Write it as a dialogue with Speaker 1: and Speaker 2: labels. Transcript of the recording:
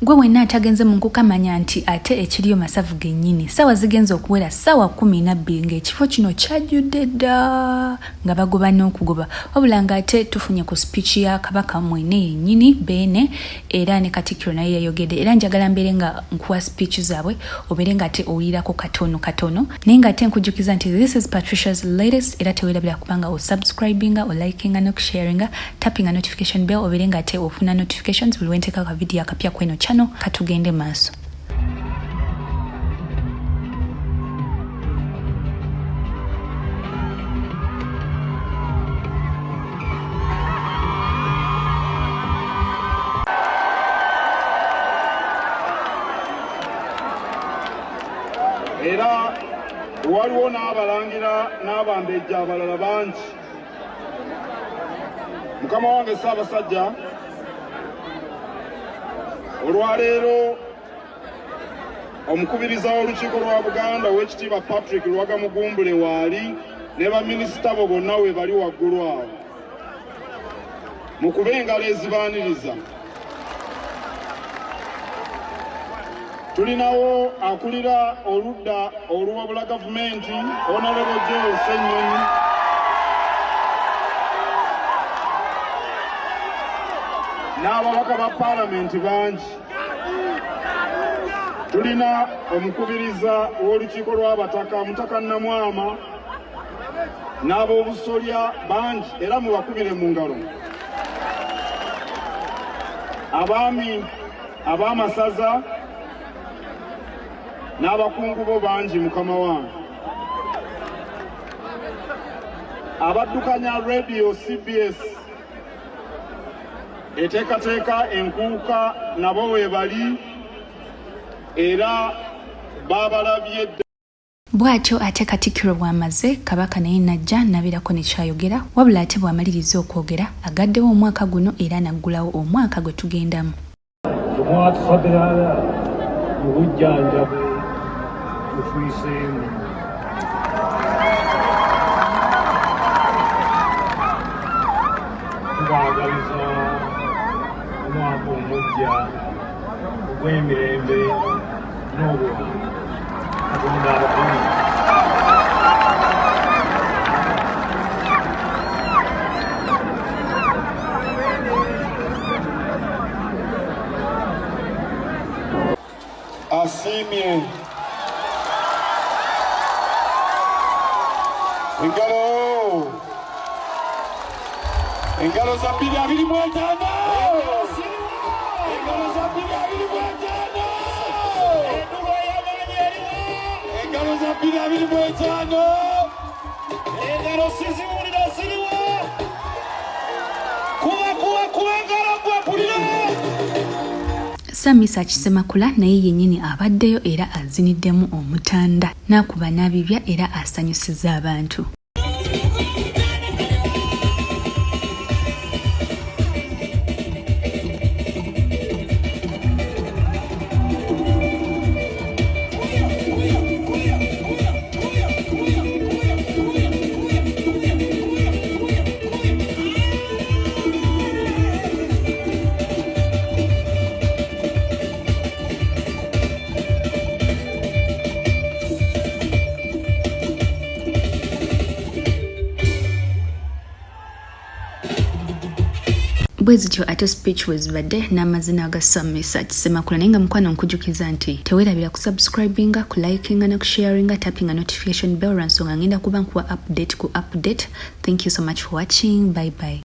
Speaker 1: Gwe wenna atagenze mu nkuuka manya nti ate ekiriyo masavu gennyini sawa zigenze okuwera sawa 12 ng'ekifo kino kyajjudde dda nga bagoba n'okugoba wabula ng'ate tufunye ku speech ya Kabaka mwene yennyini Beene era ne Katikkiro naye yayogedde era njagala mbeere nga nkuwa speech zaabwe obeere ng'ate owulirako katono naye ng'ate nkujjukiza nti this is Patricia's latest era teweerabira kubanga osubscribinga olikinga n'okusharinga tappinga notification bell obeere ng'ate ofuna notifications buli wenteeka ka video akapya kweno channel katugende maaso.
Speaker 2: Era waliwo n'abalangira n'abambejja abalala bangi. Mukama wange Ssaabasajja olwaleero omukubiriza w'olukiiko lwa Buganda Oweekitiibwa Patrick Lwagamugumbule waali ne baminisita bo bonna we bali waggulu awo mukube engalo ezibaaniriza. Tulinawo akulira oludda oluwabula gavumenti Honorable Joel Ssenyonyi n'ababaka ba paalamenti bangi. Tulina omukubiriza w'olukiiko lw'abataka Mutaka Namwama n'ab'obusolya bangi era mubakubire mu ngalo. Abaami ab'amasaza n'abakungu bo bangi mukama wange. Abaddukanya radio CBS eteekateeka enkuuka nabo we bali era babalabye.
Speaker 1: Bw'atyo ate Katikkiro bw'amaze Kabaka naye najja nabeerako ne kyayogera wabula ate bw'amaliriza okwogera agaddewo omwaka guno era naggulawo omwaka gwe tugendamu.
Speaker 3: Mwatusobera mu bujjanjabi butuyiseemu. Tubaagaliza omwaka omujja ogw'emirembe n'obulungi. Katonda abakuumi.
Speaker 2: Asiimye. Engalo za 2025. Engalo za 2025. Engalo za 2025. Engalo siziwulira ziriwa. Kuba engalo gwepulira.
Speaker 1: Samisa Kisemakula naye yennyini abaddeyo era aziniddemu omutanda n'akuba n'abibya era asanyusizza abantu. Bwezityo ate speech wezibadde n'amazina aga Samisa Kisemakula naye nga mukwano nkujjukiza nti teweerabira kusubscribinga kulikinga n'okusharinga tappinga notification bell lwansonga ngenda kuba nkuwa update ku update. Thank you so much for watching. Bye bye.